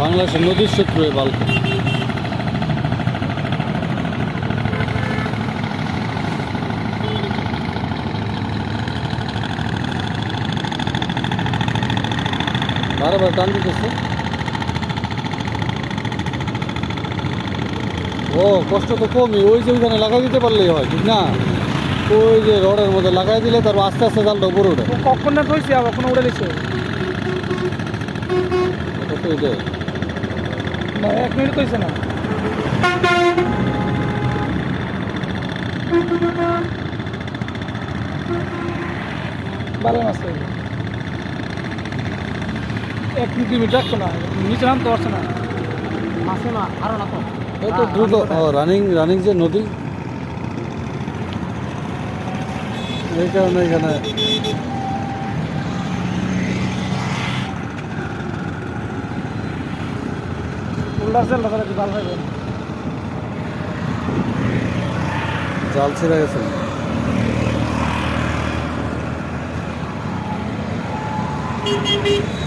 বাংলাদেশের নদীর শত্রু এই বালতি। বারবার টান দিতেছে। ও কষ্ট তো কমই, ওই যে ওইখানে লাগাই দিতে পারলেই হয়, ঠিক না? ওই যে রডের মধ্যে লাগাই দিলে তারপর আস্তে আস্তে জালটা উপরে ওঠে। কখন না থইছে আবার কোনো উড়ে দিছে কত এটা? না 1 মিনিট থইছে না। বারে মাছ 1 মিনিট রাখতো না, নিচে নামতে পারছে না। মাছে না আরো না তো এত দ্রুত রানিং যে নদী, এই কারণে এখানে উল্টা চাল ধরে কি ভালো হবে। জাল ছিঁড়ে গেছে। Thank you.